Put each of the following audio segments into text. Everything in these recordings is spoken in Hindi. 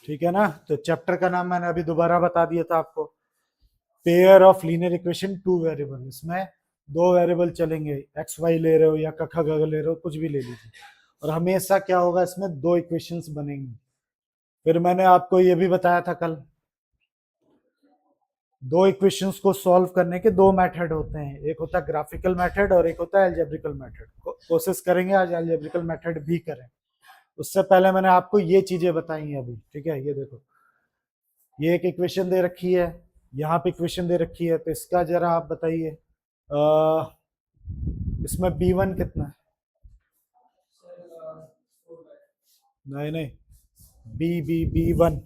ठीक है ना। तो चैप्टर का नाम मैंने अभी दोबारा बता दिया था आपको, pair of linear equation two variable. इसमें दो वेरिएबल चलेंगे, एक्स वाई ले रहे हो या कखा गग ले रहे हो, कुछ भी ले लीजिए, और हमेशा क्या होगा, इसमें दो इक्वेशंस बनेंगी। फिर मैंने आपको ये भी बताया था कल, दो इक्वेशंस को सॉल्व करने के दो मेथड होते हैं, एक होता है ग्राफिकल मेथड और एक होता है अलजेब्रिकल मेथड। कोशिश करेंगे आज अलजेब्रिकल मेथड भी करें। उससे पहले मैंने आपको ये चीजें बताई हैं अभी, ठीक है। ये देखो, ये एक इक्वेशन दे रखी है, यहाँ पे इक्वेशन दे रखी है, तो इसका जरा आप बताइए इसमें b1 कितना है? नहीं नहीं, b1,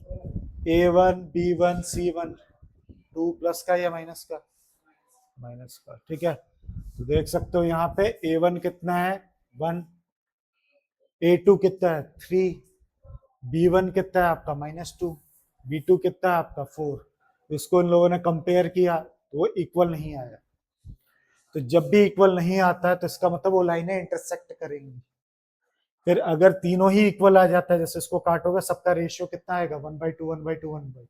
a1 b1 c1, 2 plus का या माइनस का? माइनस का, ठीक है। तो देख सकते हो यहाँ पे a1 कितना है, 1, a2 कितना है, 3, b1 कितना है आपका -2, b2 कितना है आपका 4। इसको इन लोगों ने कंपेयर किया तो वो इक्वल नहीं आया। तो जब भी इक्वल नहीं आता है तो इसका मतलब वो लाइनें इंटरसेक्ट करेंगी। फिर अगर तीनों ही इक्वल आ जाता है, जैसे इसको काटोगे, सबका रेशियो कितना आएगा, 1/2 1/2 1/2।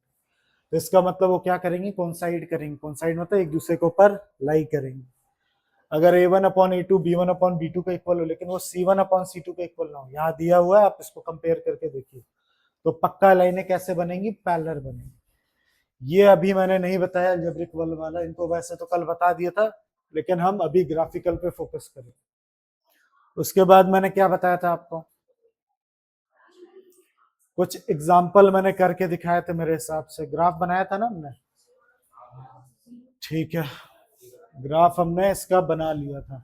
तो इसका मतलब वो क्या करेंगी, कोइंसाइड करेंगे। कोइंसाइड मतलब एक दूसरे के ऊपर लाई करेंगे। अगर a1/a2 b1/b2 का इक्वल हो, लेकिन वो c1/c2 का इक्वल ना हो, यहाँ दिया हुआ है, आप इसको कंपेयर करके देखिए, तो पक्का लाइनें कैसे बनेंगी, पैरेलल बनेंगी। ये अभी मैंने नहीं बताया अलजेब्रिक वाला, इनको वैसे तो कल बता दिया था, लेकिन हम अभी ग्राफिकल पे फोकस करें। उसके बाद मैंने क्या बताया था आपको, कुछ एग्जाम्पल मैंने करके दिखाए थे, मेरे हिसाब से ग्राफ बनाया था ना हमने, ठीक है। ग्राफ हमने इसका बना लिया था,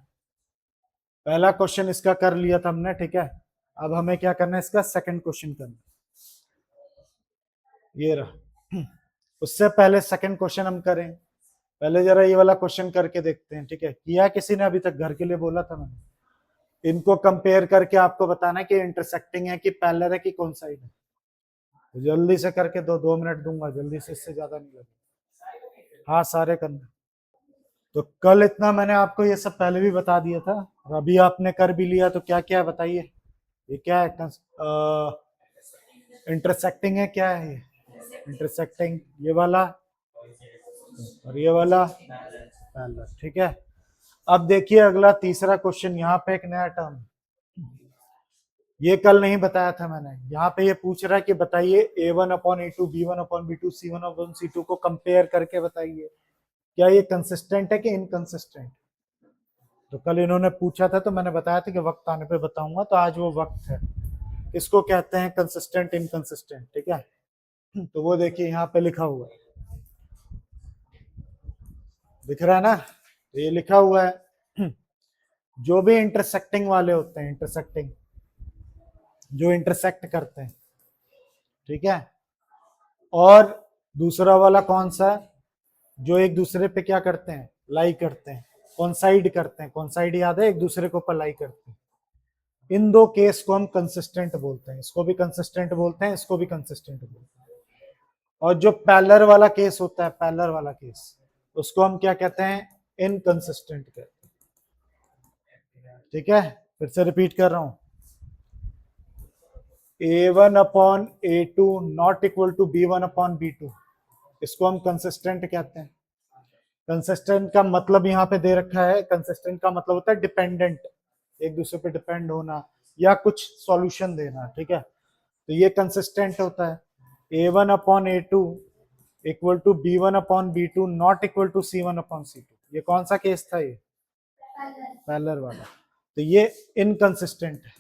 पहला क्वेश्चन इसका कर लिया था हमने, ठीक है। अब हमें क्या करना है, इसका सेकंड क्वेश्चन करना, ये रहा। उससे पहले सेकंड क्वेश्चन हम करें, पहले जरा ये वाला क्वेश्चन करके देखते हैं, ठीक है। किया किसी ने अभी तक, घर के लिए बोला था मैंने। इनको कंपेयर करके आपको बताना है कि इंटरसेक्टिंग है कि पैरेलल है कि कौन साइड है। तो जल्दी से करके 2 मिनट दूंगा, जल्दी से, इससे ज्यादा नहीं लगेगा। हाँ, सारे करना। तो कल इतना मैंने आपको ये सब पहले भी बता दिया था, और अभी आपने कर भी लिया, तो क्या क्या है बताइए। ये क्या है, इंटरसेक्टिंग है, क्या है ये इंटरसेक्टिंग, ये वाला और ये वाला पैरेलल, ठीक है। अब देखिए अगला तीसरा क्वेश्चन, यहाँ पे एक नया टर्म, ये कल नहीं बताया था मैंने। यहाँ पे ये पूछ रहा है कि बताइए a1/a2 b1/b2 c1/c2 को कंपेयर करके बताइए, क्या ये कंसिस्टेंट है कि इनकंसिस्टेंट। तो कल इन्होंने पूछा था, तो मैंने बताया था कि वक्त आने पे बताऊंगा, तो आज वो वक्त है। इसको कहते हैं कंसिस्टेंट इनकंसिस्टेंट, ठीक है। तो वो देखिए यहाँ पे लिखा हुआ है, दिख रहा है ना, तो ये लिखा हुआ है, जो भी इंटरसेक्टिंग वाले होते हैं, इंटरसेक्टिंग, जो इंटरसेक्ट करते हैं, ठीक है। और दूसरा वाला कौन सा, जो एक दूसरे पे क्या करते हैं, लाई करते हैं, कॉन्साइड करते हैं। कॉन्साइड याद है, एक दूसरे के ऊपर लाई करते हैं। इन दो केस को हम कंसिस्टेंट बोलते हैं, इसको भी कंसिस्टेंट बोलते हैं, इसको भी कंसिस्टेंट बोलते हैं। और जो पैरेलल वाला केस होता है, पैरेलल वाला केस, उसको हम क्या कहते हैं, इनकंसिस्टेंट कहते हैं, ठीक है। फिर से रिपीट कर रहा हूं, a1/a2 not equal to b1/b2, इसको हम कंसिस्टेंट कहते हैं। कंसिस्टेंट का मतलब यहाँ पे दे रखा है, कंसिस्टेंट का मतलब होता है डिपेंडेंट, एक दूसरे पे डिपेंड होना या कुछ सॉल्यूशन देना, ठीक है। तो ये कंसिस्टेंट होता है। a1/a2 equal to b1/b2 not equal to c1/c2, ये कौन सा केस था, ये पैरेलल वाला। तो ये इनकंसिस्टेंट है,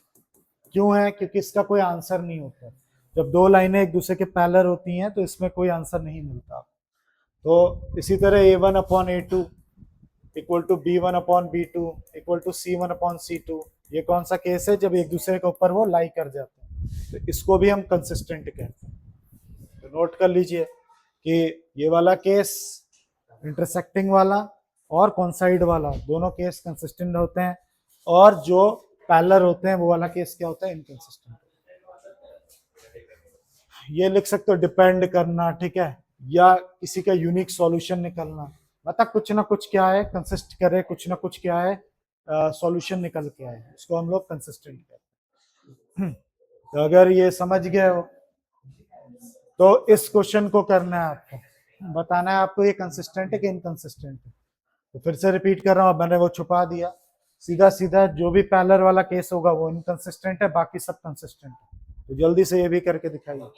क्यों है, क्योंकि इसका कोई आंसर नहीं होता। जब दो लाइनें एक दूसरे के पैरेलल होती हैं तो इसमें कोई आंसर नहीं मिलता। तो इसी तरह a1/a2 equal to b1/b2 equal to c1/c2, ये कौन सा केस है, जब एक दूसरे के ऊपर वो लाई कर जाते हैं, तो इसको भी हम कंसिस्टेंट कहते हैं। तो नोट कर लीजिए कि ये वाला केस इंटरसेक्टिंग वाला और कॉन्साइड वाला, दोनों केस कंसिस्टेंट होते हैं, और जो पैरेलल होते हैं वो वाला केस क्या होता है, इनकंसिस्टेंट। ये लिख सकते हो डिपेंड करना, ठीक है, या किसी का यूनिक सॉल्यूशन निकलना, मतलब कुछ ना कुछ क्या है, कंसिस्ट करे, कुछ ना कुछ क्या है, सॉल्यूशन निकल के आए, इसको हम लोग कंसिस्टेंट कहते हैं। तो अगर ये समझ गए हो, तो इस क्वेश्चन को करना है आपको, बताना है आपको ये कंसिस्टेंट है कि इनकंसिस्टेंट है। तो फिर से रिपीट कर रहा हूँ, मैंने वो छुपा दिया। सीधा सीधा जो भी पैरेलल वाला केस होगा वो इनकंसिस्टेंट है, बाकी सब कंसिस्टेंट है। तो जल्दी से ये भी करके दिखाइए।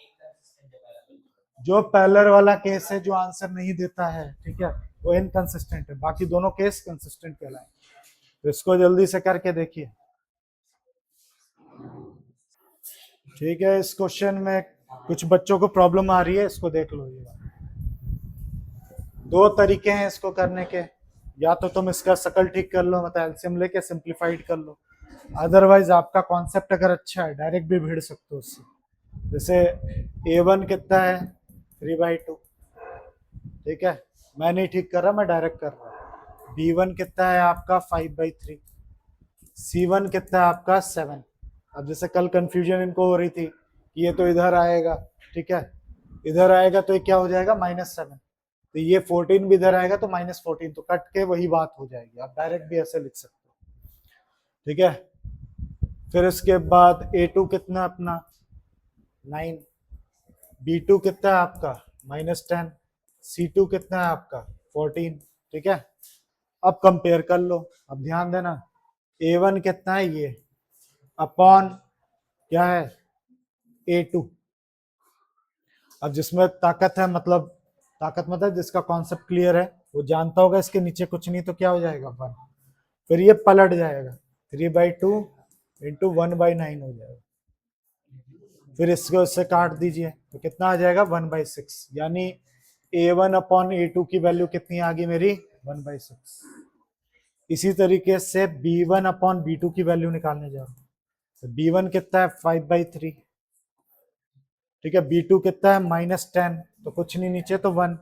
जो पैरेलल वाला केस है जो आंसर नहीं देता है, ठीक है, वो इनकंसिस्टेंट है, बाकी दोनों केस कंसिस्टेंट कहलाए। तो इसको जल्दी से करके देखिए। ठीक है, इस क्वेश्चन में कुछ बच्चों को प्रॉब्लम आ रही है, इसको देख लो। ये दो तरीके हैं इसको करने के, या तो तुम इसका शकल ठीक कर लो, मतलब एलसीएम लेके सिंप्लीफाइड कर लो, अदरवाइज आपका कॉन्सेप्ट अगर अच्छा है डायरेक्ट भी भिड़ सकते हो उससे। जैसे A1 कितना है 3/2, ठीक है, मैं नहीं ठीक कर रहा, मैं डायरेक्ट कर रहा हूँ। B1 कितना है आपका 5/3, C1 कितना है आपका 7। अब जैसे कल कंफ्यूजन इनको हो रही थी कि ये तो इधर आएगा, ठीक है, इधर आएगा तो ये क्या हो जाएगा -7, तो ये 14 भी इधर आएगा तो -14, तो कट के वही बात हो जाएगी। आप डायरेक्ट भी ऐसे लिख सकते हो, ठीक है। फिर इसके बाद A2 कितना अपना 9, B2 कितना है आपका -10, C2 कितना है आपका 14, ठीक है। अब कंपेयर कर लो, अब ध्यान देना, A1 कितना है ये अपॉन क्या है A2। अब जिसमें ताकत है, मतलब ताकत मतलब जिसका कॉन्सेप्ट क्लियर है वो जानता होगा इसके नीचे कुछ नहीं तो क्या हो जाएगा 1, फिर ये पलट जाएगा 3/2 इंटू 1/9 हो जाएगा, फिर इसको इससे काट दीजिए तो कितना आ जाएगा 1/6, यानी A1 अपॉन A2 की वैल्यू कितनी आ गई मेरी 1/6। इसी तरीके से B1 अपॉन B2 की वैल्यू निकालने जा रहा हूँ, तो B1 कितना है 5/3, ठीक है, B2 कितना है -10, तो कुछ नहीं नीचे तो 1,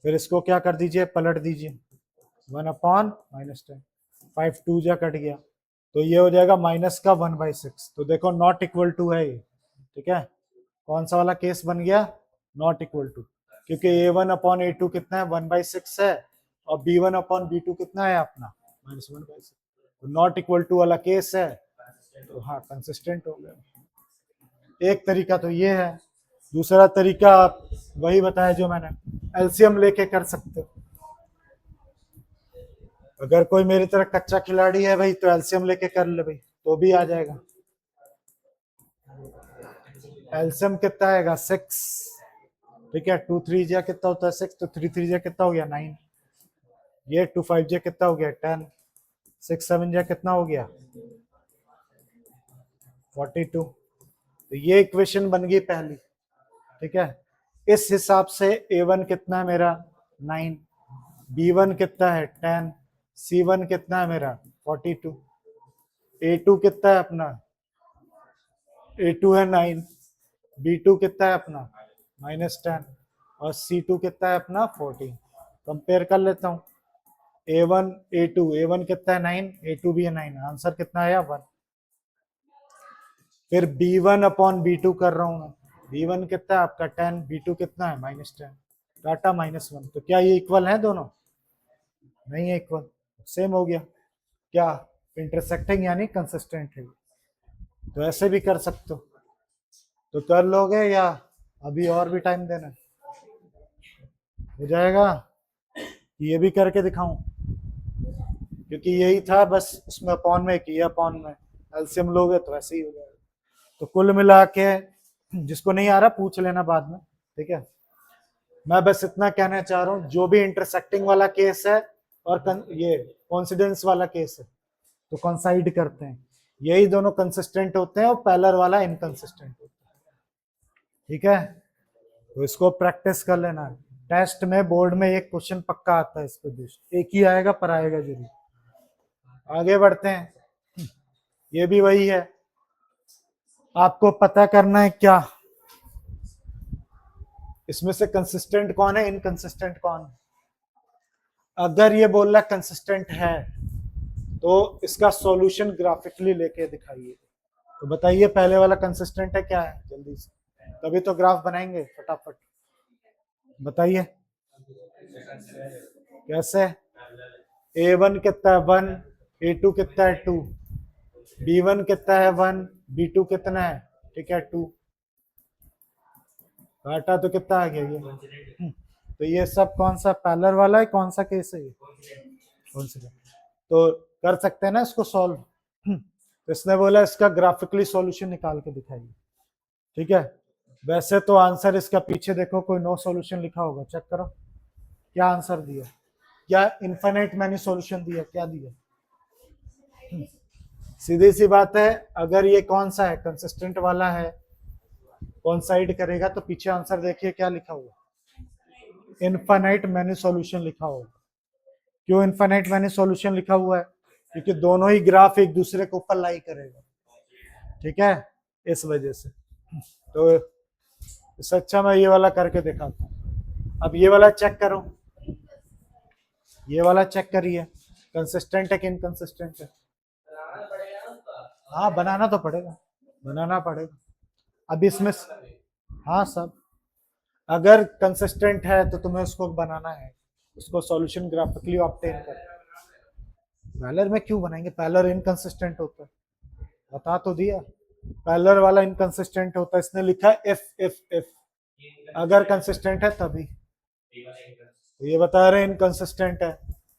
फिर इसको क्या कर दीजिए पलट दीजिए 1 अपॉन -10, 5 2 जा कट गया, तो ये हो जाएगा माइनस का 1/6। तो देखो नॉट इक्वल टू है ये, ठीक है, कौन सा वाला केस बन गया नॉट इक्वल टू, क्योंकि A1 अपॉन A2 कितना है 1/6 है, और B1 अपॉन B2 कितना है अपना -1/6, तो नॉट इक्वल टू वाला केस है, तो हाँ कंसिस्टेंट हो गया। एक तरीका तो ये है, दूसरा तरीका आप वही बताया जो मैंने, एलसीएम लेके कर सकते हो। अगर कोई मेरी तरह कच्चा खिलाड़ी है भाई तो एलसीएम लेके कर ले भाई, तो भी आ जाएगा। एलसीएम कितना आएगा 6, ठीक है, 2 3 जा कितना होता है 6, तो 3 3 जा कितना हो गया 9, ये 2 5 जा कितना हो गया 10, 6 7 जा कितना हो गया 42, तो ये इक्वेशन बन गई पहली, ठीक है। इस हिसाब से A1 कितना है मेरा 9, B1 कितना है 10, C1 कितना है मेरा 42, A2 कितना है अपना A2 है 9, B2 कितना है अपना -10, और C2 कितना है अपना 14। कंपेयर कर लेता हूँ, A1 A1 कितना है 9, A2 भी है 9, आंसर कितना आया 1। फिर B1 अपॉन B2 कर रहा हूँ मैं, B1 कितना है आपका 10, B2 कितना है -10, डाटा -1, तो क्या ये इक्वल है दोनों, नहीं है इक्वल, सेम हो गया, क्या इंटरसेक्टिंग यानी कंसिस्टेंट है। तो ऐसे भी कर सकते हो, तो कर लोगे या अभी और भी टाइम देना हो जाएगा, ये भी करके दिखाऊं, क्योंकि यही था बस, उसमें अपॉन में किया, अपॉन में एलसीएम लोगे तो ऐसे ही हो जाएगा। तो कुल मिला के जिसको नहीं आ रहा पूछ लेना बाद में, ठीक है। मैं बस इतना कहना चाह रहा हूँ, जो भी इंटरसेक्टिंग वाला केस है और ये कॉन्सिडेंस वाला केस है तो कंसाइड करते हैं, यही दोनों कंसिस्टेंट होते हैं, और पैरेलल वाला इनकंसिस्टेंट होता है, ठीक है। तो इसको प्रैक्टिस कर लेना, टेस्ट में बोर्ड में एक क्वेश्चन पक्का आता है इस पे बेस्ड, एक ही आएगा पर आएगा जरूर। आगे बढ़ते हैं, ये भी वही है, आपको पता करना है क्या इसमें से कंसिस्टेंट कौन है इनकंसिस्टेंट कौन है। अगर ये बोल रहा कंसिस्टेंट है तो इसका सॉल्यूशन ग्राफिकली लेके दिखाइए, तो बताइए पहले वाला कंसिस्टेंट है क्या है जल्दी से, तभी तो ग्राफ बनाएंगे फटाफट, बताइए कैसे। A1 कितना है 1, A2 कितना है 2, B1 कितना है 1, B2 कितना है, ठीक है 2, काटा तो कितना आ गया ये? तो ये सब कौन सा पैरेलल वाला है, कौन सा केस है ये? कौन सा? तो कर सकते हैं ना इसको सॉल्व। तो इसने बोला इसका ग्राफिकली सॉल्यूशन निकाल के दिखाइए, ठीक है। वैसे तो आंसर इसका पीछे देखो, कोई नो सॉल्यूशन लिखा होगा, चेक करो क्या आंसर दिया, क्या इनफिनिट मैंने सॉल्यूशन दिया, क्या दिया? सीधी सी बात है, अगर ये कौन सा है, कंसिस्टेंट वाला है, कोइंसाइड करेगा, तो पीछे आंसर देखिए क्या लिखा हुआ, इनफिनिट मैनी सॉल्यूशन लिखा होगा। क्यों इनफिनिट मैनी सॉल्यूशन लिखा हुआ है? क्योंकि दोनों ही ग्राफ एक दूसरे के ऊपर लाई करेगा, ठीक है, इस वजह से। तो इससे अच्छा मैं ये वाला करके दिखाता हूँ। अब ये वाला चेक करो, ये वाला चेक करिए, कंसिस्टेंट है कि इनकंसिस्टेंट है? हाँ बनाना तो पड़ेगा, बनाना पड़ेगा। अब इसमें हाँ सब, अगर कंसिस्टेंट है तो तुम्हें उसको बनाना है, उसको सॉल्यूशन ग्राफिकली ऑब्टेन कर। पैरेलल में क्यों बनाएंगे, पैरेलल इनकंसिस्टेंट होता है, बता तो दिया, पैरेलल वाला इनकंसिस्टेंट होता है। इसने लिखा इफ अगर कंसिस्टेंट है तभी, तो ये बता रहे हैं इनकंसिस्टेंट है,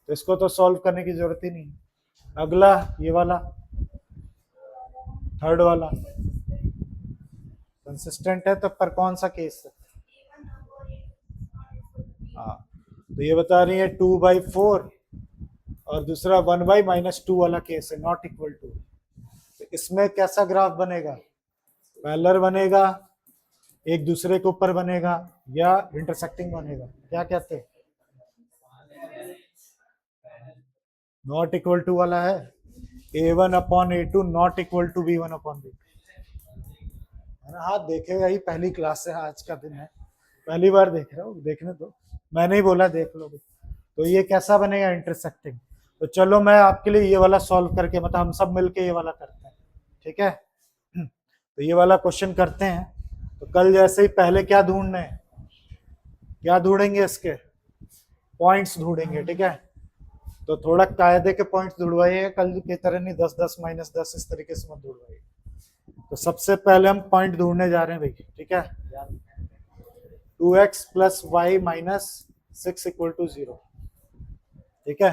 तो इसको तो सॉल्व करने की जरूरत ही नहीं। अगला ये वाला थर्ड वाला कंसिस्टेंट है, तो पर कौन सा केस है? हाँ, तो ये बता रही है 2/4 और दूसरा 1/-2 वाला केस है, नॉट इक्वल टू। तो इसमें कैसा ग्राफ बनेगा, पैरेलल बनेगा, एक दूसरे के ऊपर बनेगा, या इंटरसेक्टिंग बनेगा? क्या कहते हैं? नॉट इक्वल टू वाला है, A1/A2 not equal to B1/B2, है ना? हाँ देखेगा ही, पहली क्लास है, आज का दिन है, पहली बार देख रहे हो, देखने दो, मैंने ही बोला देख लो। तो ये कैसा बनेगा, इंटरसेक्टिंग। तो चलो मैं आपके लिए ये वाला सॉल्व करके, मतलब हम सब मिलके ये वाला करते हैं, ठीक है। तो ये वाला क्वेश्चन करते हैं। तो कल जैसे ही पहले क्या ढूंढना है, क्या ढूंढेंगे, इसके पॉइंट्स ढूंढेंगे, ठीक है। तो थोड़ा कायदे के पॉइंट्स ढूंढवाइए, कल की तरह नहीं 10-10 -10 इस तरीके से मत ढूंढवाइए। तो सबसे पहले हम पॉइंट ढूंढने जा रहे हैं भाई, ठीक है। 2x + y - 6 = 0, ठीक है।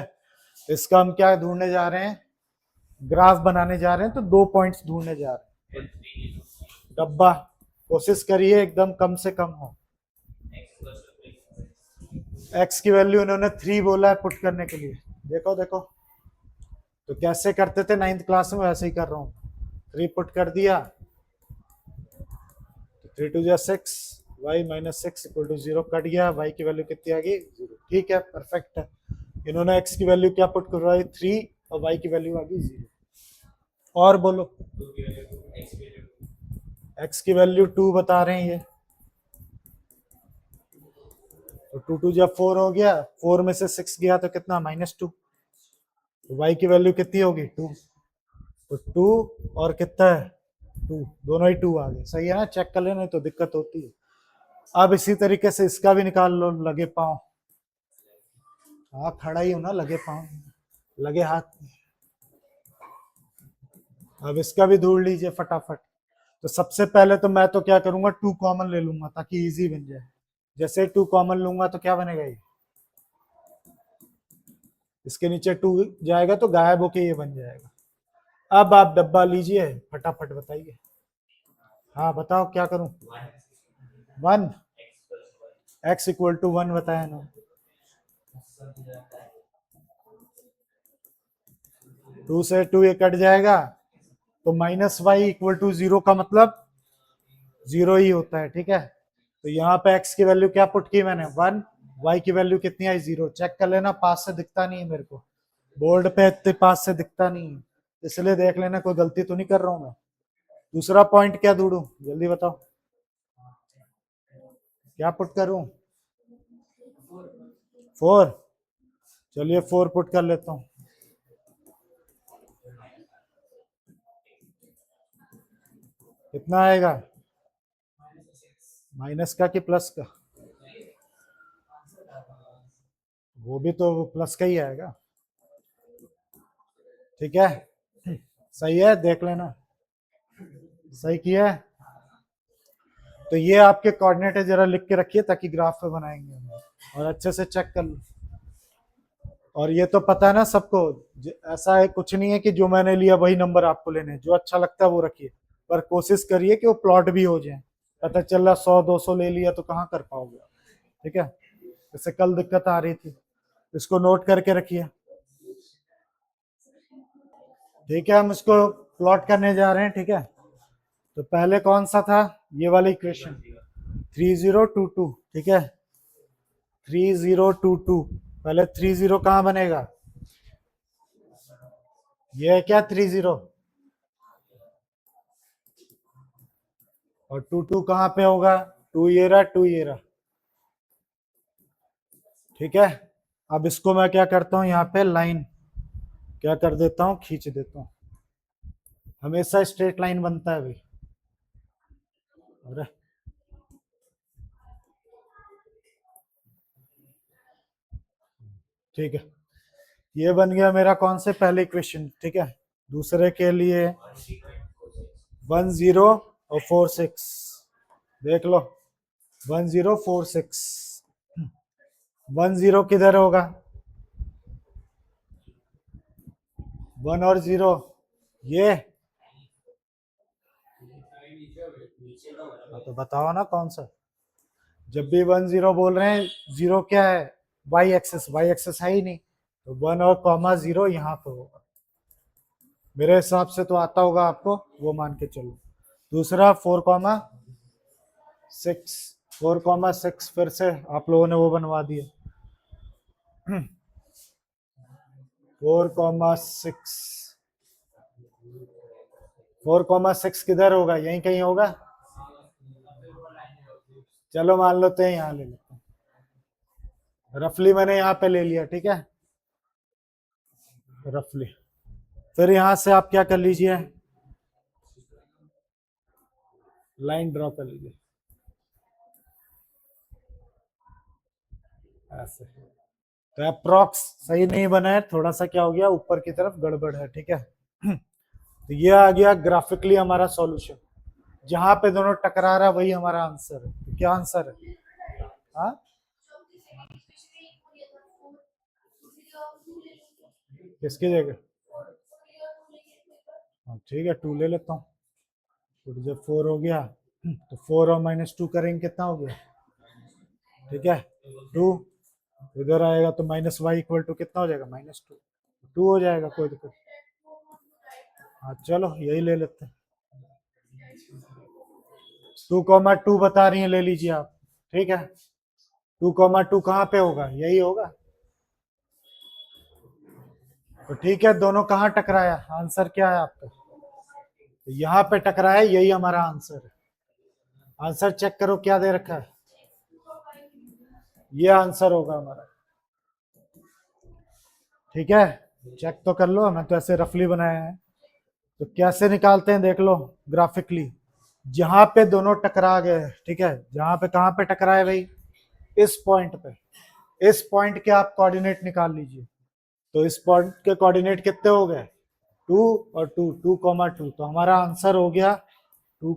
इसका हम क्या ढूंढने जा रहे हैं, ग्राफ बनाने जा रहे हैं, तो 2 पॉइंट्स ढूंढने जा रहे हैं। डब्बा कोशिश करिए एकदम कम से कम हो। x की वैल्यू इन्होंने 3 बोला है पुट करने के लिए, देखो देखो, तो कैसे करते थे 9th क्लास में, वैसे ही कर रहा हूँ। 3 पुट कर दिया, 3 2 6, y - 6 = 0 कट गया, y की वैल्यू कितनी आ गई, 0, ठीक है, परफेक्ट है। इन्होंने x की वैल्यू क्या पुट करवाई, 3, और y की वैल्यू आ गई 0। और बोलो, x की वैल्यू 2 बता रहे हैं ये, तो 2 2 जब 4 हो गया, 4 में से 6 गया तो कितना, -2। तो y की वैल्यू कितनी होगी, 2, तो 2 और कितना है, 2, दोनों ही 2 आ गए, सही है ना, चेक कर लेना तो दिक्कत होती है। अब इसी तरीके से इसका भी निकाल लो, लगे पांव, हाँ खड़ा ही हूं ना, लगे पांव, लगे हाथ। अब इसका भी ढूंढ लीजिए फटाफट। तो सबसे पहले तो मैं तो क्या करूंगा, 2 कॉमन ले लूंगा ताकि इजी बन जाए। जैसे 2 कॉमन लूंगा तो क्या बनेगा, ये इसके नीचे 2 जाएगा तो गायब होके ये बन जाएगा। अब आप डब्बा लीजिए, फटाफट बताइए। हाँ बताओ क्या करूं, 1, x = 1 बताया ना, 2 से 2 ये कट जाएगा, तो -y = 0 का मतलब 0 ही होता है, ठीक है। तो यहाँ पे x की वैल्यू क्या पुट की मैंने, 1, y की वैल्यू कितनी आई, 0। चेक कर लेना, पास से दिखता नहीं है मेरे को, बोर्ड पे इतने पास से दिखता नहीं है, इसलिए देख लेना कोई गलती तो नहीं कर रहा हूं मैं। दूसरा पॉइंट क्या ढूंढूं, जल्दी बताओ, क्या पुट करूं, 4, चलिए 4 पुट कर लेता हूं। कितना आएगा, माइनस का कि प्लस का, वो भी तो प्लस का ही आएगा, ठीक है। सही है, देख लेना, सही किया है। तो ये आपके कोऑर्डिनेट है, जरा लिख के रखिए ताकि ग्राफ पे बनाएंगे हम, और अच्छे से चेक कर लो। और ये तो पता है ना सबको, ऐसा है कुछ नहीं है कि जो मैंने लिया वही नंबर आपको लेने हैं, जो अच्छा लगता है वो रखिए, पर कोशिश करिए कि वो प्लॉट भी हो जाए। पता चल रहा 100-200 ले लिया तो कहाँ कर पाओगे, ठीक है। जैसे कल दिक्कत आ रही थी, इसको नोट करके रखिए, ठीक है। हम इसको प्लॉट करने जा रहे हैं, ठीक है। तो पहले कौन सा था, ये वाला इक्वेशन 3022, ठीक है। 3022, पहले 30 कहाँ बनेगा, ये है क्या 30, और 22 कहाँ पे होगा, 2 ये रहा, 2 ये रहा, ठीक है। अब इसको मैं क्या करता हूँ, यहाँ पे लाइन क्या कर देता हूँ, खींच देता हूँ। हमेशा स्ट्रेट लाइन बनता है भाई, अरे ठीक है। ये बन गया मेरा कौन से पहले इक्वेशन, ठीक है। दूसरे के लिए 10 और 46, देख लो 1046, 10 किधर होगा, 1 और 0 ये, तो बताओ ना कौन सा। जब भी 10 बोल रहे हैं, 0 क्या है, वाई एक्सेस, वाई एक्सेस है ही नहीं, तो 1 और कॉमा 0 यहाँ पे होगा, मेरे हिसाब से तो आता होगा आपको, वो मान के चलो। दूसरा 4,6, 4,6 फिर से आप लोगों ने वो बनवा दिए 4,6, 4,6 किधर होगा, यहीं कहीं होगा, चलो मान लेते हैं यहाँ ले लेते हैं, रफली मैंने यहाँ पे ले लिया, ठीक है, रफली। फिर यहां से आप क्या कर लीजिए, लाइन ड्रॉ कर लीजिए ऐसे। तो अप्रॉक्स सही नहीं बना है, थोड़ा सा क्या हो गया, ऊपर की तरफ गड़बड़ है, ठीक है। तो ये आ गया ग्राफिकली हमारा सॉल्यूशन, जहां पे दोनों टकरा रहा है वही हमारा आंसर है। तो क्या आंसर है, हाँ किसकी जगह, हाँ ठीक है 2 ले लेता हूँ। तो जब 4 हो गया तो 4 और -2 करेंगे कितना हो गया, ठीक है 2, इधर आएगा तो -y = कितना हो जाएगा, -2, 2 हो जाएगा, कोई दिक्कत। हाँ चलो यही ले लेते हैं, 2,2 बता रही है, ले लीजिए आप, ठीक है। 2,2 कहाँ पे होगा, यही होगा, तो ठीक है। दोनों कहाँ टकराया, आंसर क्या है आपका, तो यहाँ पे टकराया, यही हमारा आंसर है। आंसर चेक करो क्या दे रखा है, ये आंसर होगा हमारा, ठीक है। चेक तो कर लो, मैं तो ऐसे रफली बनाया है। तो कैसे निकालते हैं देख लो ग्राफिकली, जहां पे दोनों टकरा गए, ठीक है, जहां पे कहां पे टकराए भाई, इस पॉइंट पे, इस पॉइंट के आप कोऑर्डिनेट निकाल लीजिए। तो इस पॉइंट के कोऑर्डिनेट कितने हो गए, 2 और 2, 2,2, तो हमारा आंसर हो गया 2,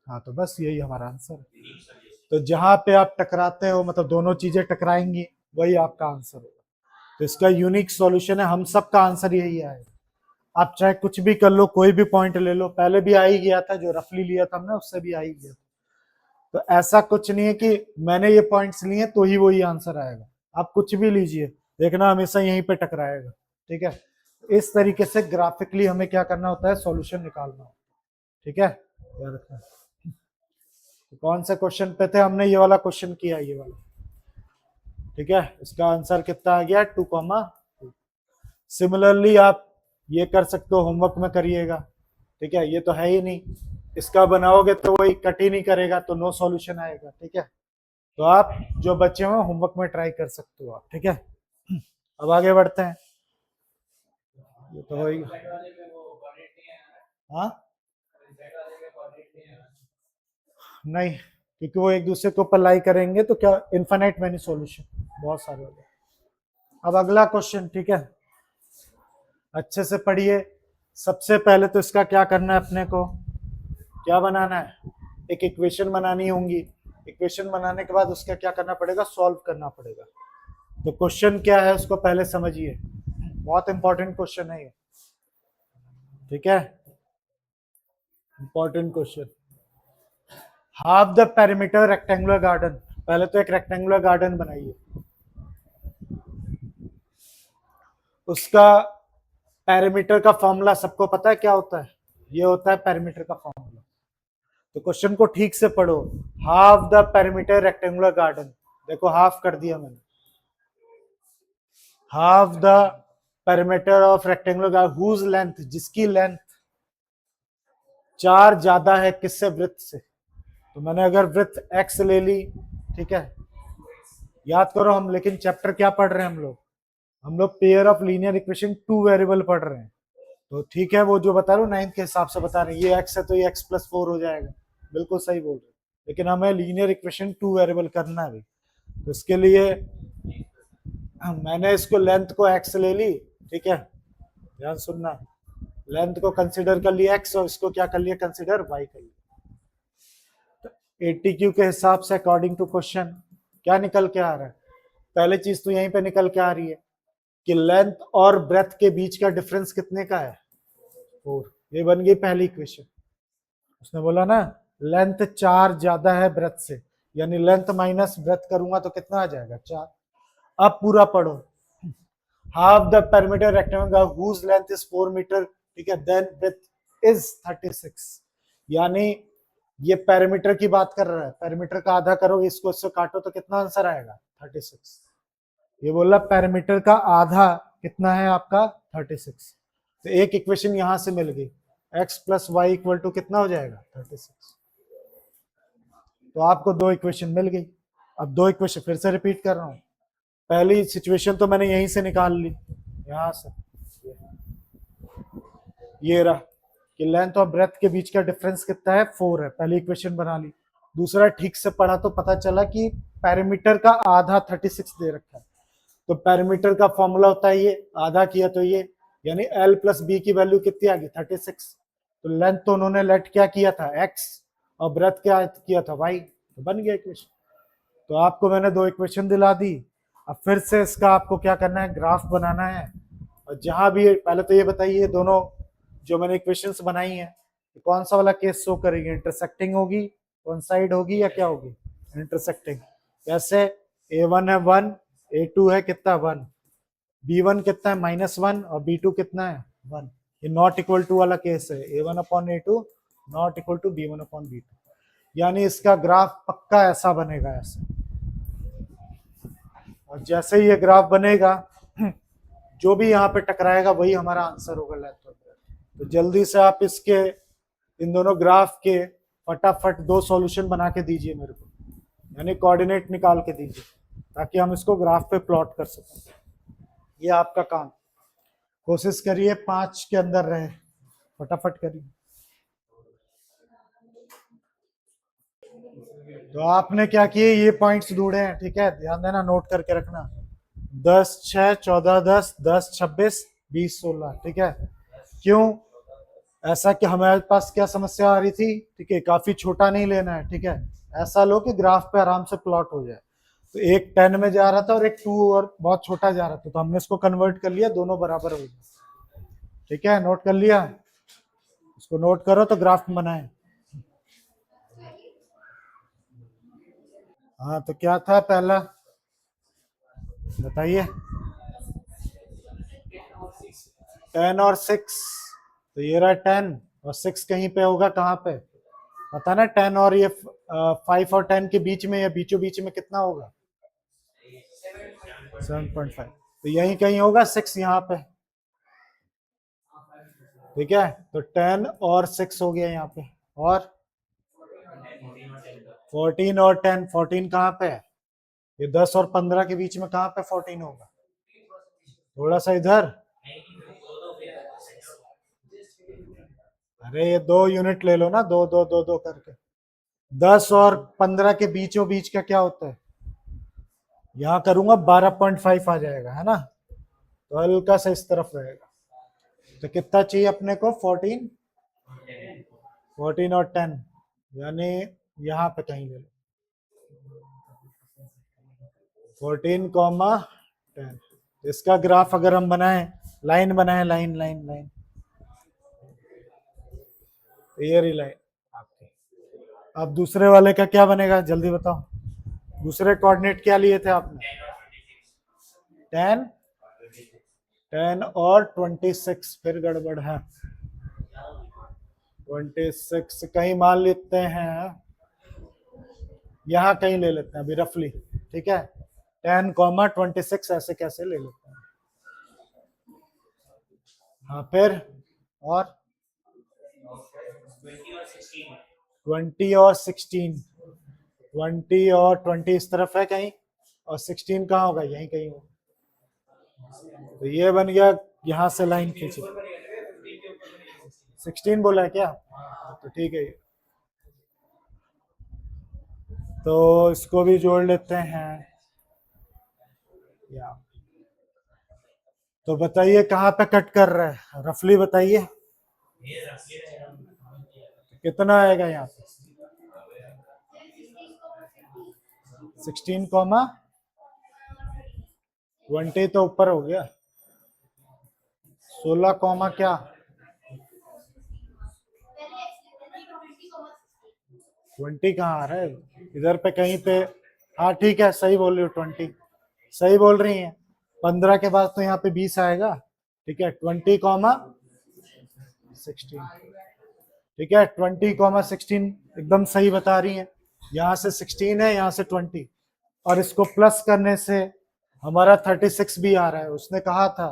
हाँ तो बस यही हमारा आंसर है। तो जहां पे आप टकराते हो, मतलब दोनों चीजें टकराएंगी, वही आपका आंसर होगा। तो इसका यूनिक सॉल्यूशन है, हम सबका आंसर यही आएगा। आप चाहे कुछ भी कर लो, कोई भी पॉइंट ले लो, पहले भी आ ही गया था, जो रफली लिया था हमने उससे भी आ ही गया था। तो ऐसा कुछ नहीं है कि मैंने ये पॉइंट्स लिए तो ही वही आंसर आएगा, आप कुछ भी लीजिए, देखना हमेशा यहीं पे टकराएगा, ठीक है। इस तरीके से ग्राफिकली हमें क्या करना होता है, सॉल्यूशन निकालना होता है, ठीक है, याद रखना। तो कौन से क्वेश्चन पे थे, हमने ये वाला क्वेश्चन किया, ये वाला, ठीक है। इसका आंसर कितना आ गया, 2,2। सिमिलरली आप ये कर सकते हो, होमवर्क में करिएगा, ठीक है। ये तो है ही नहीं, इसका बनाओगे तो वही कट ही नहीं करेगा, तो नो सॉल्यूशन आएगा, ठीक है। तो आप जो बच्चे हो होमवर्क में ट्राई कर सकते हो आप, ठीक है। अब आगे बढ़ते हैं, ये तो होगा, हाँ नहीं, क्योंकि वो एक दूसरे के ऊपर लाई करेंगे तो क्या, इन्फिनिट मैनी सॉल्यूशन, बहुत सारे हो गए। अब अगला क्वेश्चन, ठीक है, अच्छे से पढ़िए, सबसे पहले तो इसका क्या करना है, अपने को क्या बनाना है, एक इक्वेशन बनानी होंगी। इक्वेशन बनाने के बाद उसका क्या करना पड़ेगा, सॉल्व करना पड़ेगा। तो क्वेश्चन क्या है उसको पहले समझिए, बहुत इंपॉर्टेंट क्वेश्चन है ये, ठीक है, important question. Half the perimeter rectangular garden, पहले तो एक रेक्टेंगुलर गार्डन बनाइए। उसका पेरीमीटर का फॉर्मूला सबको पता है क्या होता है, ये होता है पेरीमीटर का फॉर्मूला। तो क्वेश्चन को ठीक से पढ़ो, half the perimeter rectangular garden, देखो हाफ कर दिया मैंने, half the perimeter of rectangular garden whose length, जिसकी लेंथ 4 ज्यादा है किससे, वृत्त से। तो मैंने अगर वृत्त x ले ली, ठीक है, याद करो हम लेकिन चैप्टर क्या पढ़ रहे हैं हम लोग pair of linear equation 2 variable पढ़ रहे हैं। तो ठीक है, वो जो बता रहा हूँ 9th के हिसाब से बता रहे हैं, ये x है तो ये x+4 हो जाएगा, बिल्कुल सही बोल रहे हैं, लेकिन हमें लीनियर इक्वेशन 2 वेरिएबल करना है। तो इसके लिए मैंने इसको लेंथ को x ले ली, ठीक है, ध्यान सुनना, लेंथ को कंसिडर कर लिया x और इसको क्या कर लिया, कंसिडर y कर लिया। तो 80Q के हिसाब से अकॉर्डिंग टू क्वेश्चन क्या निकल के आ रहा है, पहले चीज तो यहीं पे निकल के आ रही है कि लेंथ और ब्रेथ के बीच का डिफरेंस कितने का है, 4। ये बन गई पहली इक्वेशन। उसने बोला ना लेंथ 4 ज्यादा है ब्रेथ से, यानी लेंथ माइनस ब्रेथ करूंगा तो कितना आ जाएगा, 4। अब पूरा पढ़ो, half the perimeter rectangle whose length is 4 metre, ठीक है, देन ब्रेथ इज 36, यानी ये पेरीमीटर की बात कर रहा है, पेरीमीटर का आधा करो, इसको इससे काटो तो कितना आंसर आएगा, 36। ये बोला पेरीमीटर का आधा कितना है आपका, 36। तो एक इक्वेशन यहां से मिल गई, x plus y equal to कितना हो जाएगा, 36। तो आपको 2 इक्वेशन मिल गई। अब 2 इक्वेशन फिर से रिपीट कर रहा हूं, पहली सिचुएशन तो मैंने यहीं से निकाल ली, यहां से, ये रहा कि लेंथ और ब्रेथ के बीच का डिफरेंस कितना है, 4 है, पहली इक्वेशन बना ली। दूसरा ठीक से पढ़ा तो पता चला कि पेरीमीटर का आधा 36 दे रखा है, तो पेरीमीटर का फॉर्मूला होता है ये, आधा किया तो ये, यानी L प्लस बी की वैल्यू कितनी आ गई, 36। तो लेंथ तो उन्होंने लेट क्या किया था, x, और ब्रेथ क्या किया था, y, तो बन गया इक्वेशन। तो आपको मैंने 2 इक्वेशन दिला दी। अब फिर से इसका आपको क्या करना है, ग्राफ बनाना है। और जहां भी, पहले तो ये बताइए दोनों जो मैंने इक्वेशंस बनाई हैं कौन सा वाला केस शो करेगी, इंटरसेक्टिंग होगी, कोइंसाइड होगी, या क्या होगी, इंटरसेक्टिंग। कैसे, a1 है 1, a2 है कितना 1, b1 कितना है -1 और b2 कितना है 1। ये नॉट इक्वल टू वाला केस है, a1/a2 not equal to b1/b2, यानी इसका ग्राफ पक्का ऐसा बनेगा, ऐसे। और जैसे ही ये ग्राफ बनेगा जो भी यहाँ पे टकराएगा वही हमारा आंसर होगा, लेंथ और ब्रेथ। तो जल्दी से आप इसके इन दोनों ग्राफ के फटाफट 2 सॉल्यूशन बना के दीजिए मेरे को, यानी कोऑर्डिनेट निकाल के दीजिए ताकि हम इसको ग्राफ पे प्लॉट कर सकें। ये आपका काम, कोशिश करिए 5 के अंदर रहे, फटाफट करिए। तो आपने क्या किए, ये पॉइंट्स ढूंढे हैं, ठीक है, ध्यान देना, नोट करके रखना, 10 6 14 10 10 26 20 16, ठीक है। क्यों ऐसा, कि हमारे पास क्या समस्या आ रही थी, ठीक है, काफी छोटा नहीं लेना है, ठीक है, ऐसा लो कि ग्राफ पे आराम से प्लॉट हो जाए। तो एक 10 में जा रहा था और एक 2 और बहुत छोटा जा रहा था, तो हमने इसको कन्वर्ट कर लिया, दोनों बराबर हो गए, ठीक है, नोट कर लिया, इसको नोट करो तो ग्राफ बनाए। हाँ, तो क्या था पहला, बताइए, 10 और 6, तो ये रहा 10 और 6 कहीं पे होगा, कहाँ पे, पता ना, 10 और ये 5 और 10 के बीच में या बीचों बीच में कितना होगा, 7.5, तो यही कहीं होगा 6 यहाँ पे, ठीक है। तो 10 और 6 हो गया यहाँ पे, और 14 और 10, 14 कहाँ पे है, ये 10 और 15 के बीच में कहाँ पे 14 होगा, थोड़ा सा इधर, अरे ये 2 यूनिट ले लो ना, 2 2 2 2 करके, 10 और 15 के बीचों बीच का क्या होता है, यहां करूंगा 12.5 आ जाएगा, है ना, तो हल्का सा इस तरफ रहेगा। तो कितना चाहिए अपने को? 14 14 और 10, यानी यहाँ पे कहीं ले लो 14, 10। इसका ग्राफ अगर हम बनाएं, लाइन बनाएं, लाइन लाइन लाइन, ये रही लाइन आपकी। अब दूसरे वाले का क्या बनेगा जल्दी बताओ? दूसरे कोऑर्डिनेट क्या लिए थे आपने? 10 10 और 26, फिर गड़बड़ है। 26 कहीं मान लेते हैं, यहाँ कहीं ले लेते हैं अभी रफली, ठीक है? 10, 26 ऐसे कैसे ले लेते हैं? हाँ, फिर और 20 और 16, 20 और 20 इस तरफ है कहीं, और 16 कहाँ होगा? यहीं कहीं होगा। तो ये बन गया, यहां से लाइन खींची। 16 बोला है क्या? तो ठीक है, तो इसको भी जोड़ लेते हैं। या तो बताइए कहाँ पे कट कर रहा है, रफली बताइए कितना आएगा यहाँ पे? 16, 20 तो ऊपर हो गया, 16, क्या 20 कहाँ आ रहा है इधर पे कहीं पे? हाँ ठीक है, सही बोल रही हो, 20 सही बोल रही हैं। 15 के बाद तो यहाँ पे 20 आएगा, ठीक है? 20, 16, ठीक है? 20, 16 एकदम सही बता रही हैं। यहाँ से 16 है, यहाँ से 20, और इसको प्लस करने से हमारा 36 भी आ रहा है। उसने कहा था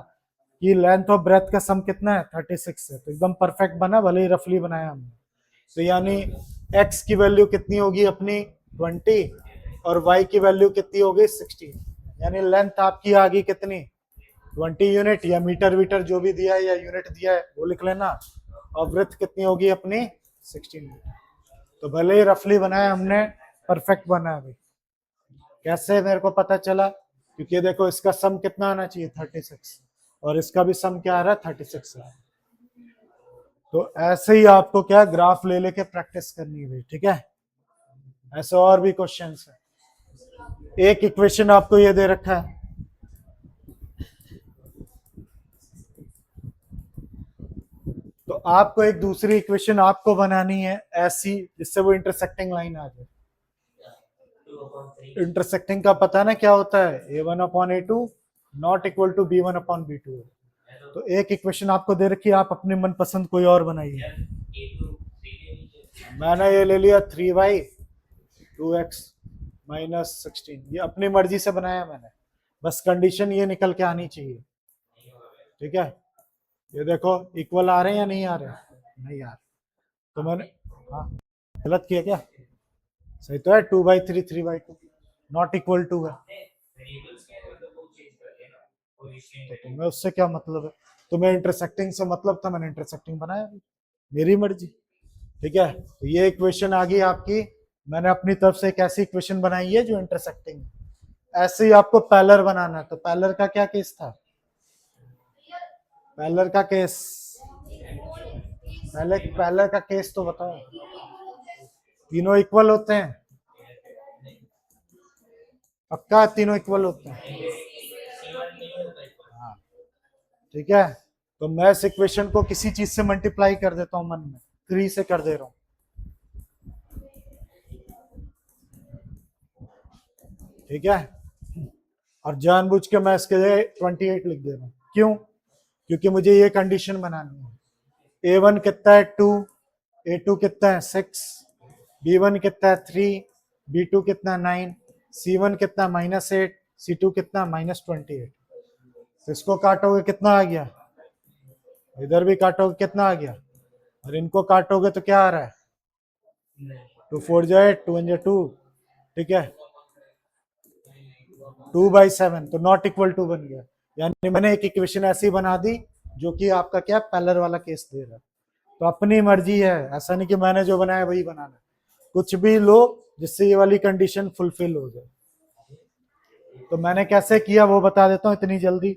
कि लेंथ और ब्रेथ का सम कितना है? 36 है, तो एकदम परफेक्ट बना, भले ही रफली बनाया हमने। तो यानी x की वैल्यू कितनी होगी अपनी? 20, और y की वैल्यू कितनी होगी? 16, यानी लेंथ आपकी आ गई कितनी? 20 यूनिट, या मीटर वीटर जो भी दिया है या यूनिट दिया है वो लिख लेना। और ब्रेथ कितनी होगी अपनी? 16 मीटर। तो भले ही रफली बनाया हमने, परफेक्ट बना अभी। कैसे मेरे को पता चला? क्योंकि देखो इसका सम कितना आना चाहिए? 36, और इसका भी सम क्या आ रहा है? 36 आ रहा है। तो ऐसे ही आपको क्या ग्राफ ले लेके प्रैक्टिस करनी है, ठीक है? ऐसे और भी क्वेश्चंस है। एक इक्वेशन आपको ये दे रखा है, तो आपको एक दूसरी इक्वेशन आपको बनानी है ऐसी जिससे वो इंटरसेक्टिंग लाइन आ जाए। इंटरसेक्टिंग का पता ना क्या होता है? a1/a2 not equal to b1/b2। तो एक इक्वेशन आपको दे रखी है, आप अपने मनपसंद कोई और बनाइए। मैंने ये ले लिया 3y 2x - 16, ये अपनी मर्जी से बनाया मैंने, बस कंडीशन ये निकल के आनी चाहिए, ठीक है? ये देखो इक्वल आ रहे हैं या नहीं आ रहे? नहीं आ रहे, तो मैंने हाँ गलत किया क्या? सही तो है, 2/3 3/2 नॉट इक्वल टू है, तो तुम्हें उससे क्या मतलब है? तुम्हें इंटरसेक्टिंग से मतलब था, मैंने इंटरसेक्टिंग बनाया, मेरी मर्जी, ठीक है? तो ये इक्वेशन आ गई आपकी, मैंने अपनी तरफ से एक ऐसी इक्वेशन बनाई है जो इंटरसेक्टिंग है। ऐसे ही आपको पैरेलल बनाना है, तो पैरेलल का क्या केस था? पैरेलल का केस, पहले पैरेलल का केस तो बताओ। तीनों इक्वल होते हैं? पक्का तीनों इक्वल होते हैं? हाँ, ठीक है। तो मैं इस इक्वेशन को किसी चीज से मल्टीप्लाई कर देता हूं मन में, 3 से कर दे रहा हूं, ठीक है? और जानबूझ के मैं इसके लिए 28 लिख दे रहा हूं। क्यों? क्योंकि मुझे ये कंडीशन बनानी है। a1 कितना है? 2, a2 कितना है? 6, b1 कितना है? 3, b2 कितना है? 9, c1 कितना? -8, c2 कितना? -28। तो इसको काटोगे कितना आ गया? इधर भी काटोगे कितना आ गया? और इनको काटोगे तो क्या आ रहा है? 2 4 जाए 2 2, ठीक है? 2/7, तो नॉट इक्वल टू बन गया। यानी मैंने एक इक्वेशन ऐसी बना दी जो कि आपका क्या पैरेलल वाला केस दे रहा है। तो अपनी मर्जी है, ऐसा नहीं कि मैंने जो बनाया वही बनाना, कुछ भी लो जिससे ये वाली कंडीशन फुलफिल हो जाए। तो मैंने कैसे किया वो बता देता हूँ इतनी जल्दी।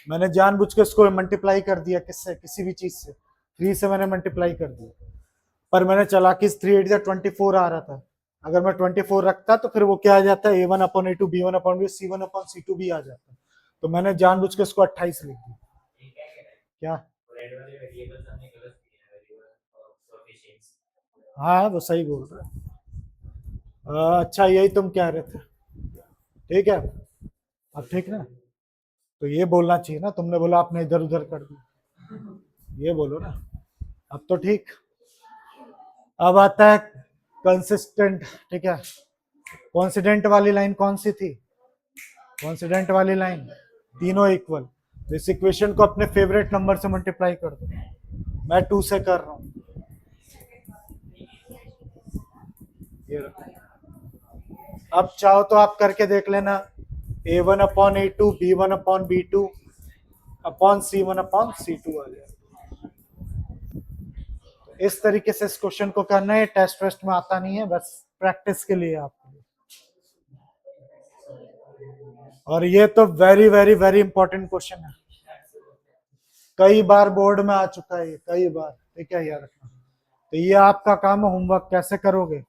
मैंने जानबूझ के इसको मल्टीप्लाई कर दिया, किससे, किसी भी चीज से, 3 से मैंने मल्टीप्लाई कर दिया, पर मैंने चालाकी 3 8 24 आ रहा था। अगर मैं 24 रखता तो फिर वो क्या आ जाता है, A1/A2 B1/B C1/C2 भी आ जाता। तो मैंने जानबूझ के इसको 28 लिख दिया। क्या? हाँ वो सही बोल रहा है। अच्छा यही तुम कह रहे थे, ठीक है, अब ठीक ना? तो ये बोलना चाहिए ना, तुमने बोला आपने इधर उधर कर दिया, ये बोलो ना। अब तो ठीक। अब आता है कंसिस्टेंट, ठीक है। कॉन्सिडेंट वाली लाइन कौन सी थी? कॉन्सिडेंट वाली लाइन, तीनों इक्वल। तो इस इक्वेशन को अपने फेवरेट नंबर से मल्टीप्लाई कर दो। मैं 2 से कर रहा हूं, ये रखो। अब चाहो तो आप करके देख लेना, A1/A2 B1/B2 अपॉन C1/C2 आ जाए। इस तरीके से इस क्वेश्चन को करना है, टेस्ट वेस्ट में आता नहीं है, बस प्रैक्टिस के लिए आपको। और ये तो very very very important question है, कई बार बोर्ड में आ चुका है, कई बार, ठीक है, याद रखना। तो ये आपका काम है, होमवर्क कैसे करोगे,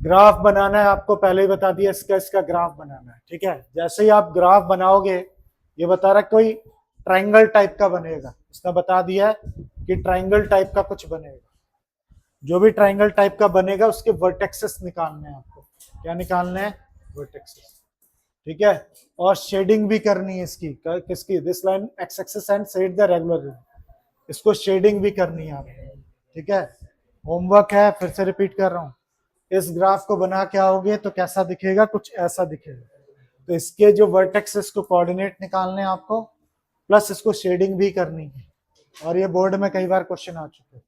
ग्राफ बनाना है, आपको पहले ही बता दिया, इसका इसका ग्राफ बनाना है, ठीक है। जैसे ही आप ग्राफ बनाओगे, ये बता रहा कोई ट्राइंगल टाइप का बनेगा, इसने बता दिया है कि ट्राइंगल टाइप का कुछ बनेगा। जो भी ट्राइंगल टाइप का बनेगा उसके वर्टेक्सेस निकालने हैं आपको। क्या निकालने हैं? वर्टेक्सेस, ठीक है। और शेडिंग भी करनी है इसकी, किसकी? This line x axis and shade the regular, इसको शेडिंग भी करनी है आपको, ठीक है। होमवर्क है, फिर से रिपीट कर रहा हूं। इस ग्राफ को बना के आओगे तो कैसा दिखेगा? कुछ ऐसा दिखेगा। तो इसके जो वर्टेक्सेस को कोऑर्डिनेट निकालने हैं आपको, प्लस इसको शेडिंग भी करनी है। और ये बोर्ड में कई बार क्वेश्चन आ चुके हैं।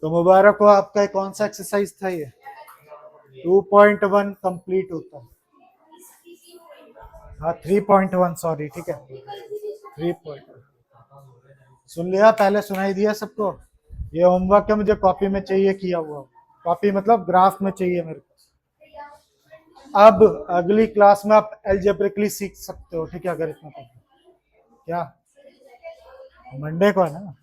तो मुबारक हो, आपका कौन सा एक्सरसाइज था ये? 2.1 कंप्लीट होता है। हाँ 3.1, सॉरी, ठीक है 3.1 सुन लिया, पहले सुनाई दिया सबको। ये होमवर्क है, मुझे कॉपी में चाहिए किया हुआ, कॉपी मतलब ग्राफ में चाहिए मेरे को। अब अगली क्लास में आप एल्जेब्रिकली सीख सकते हो, ठीक है, अगर इतना क्या मंडे को है ना।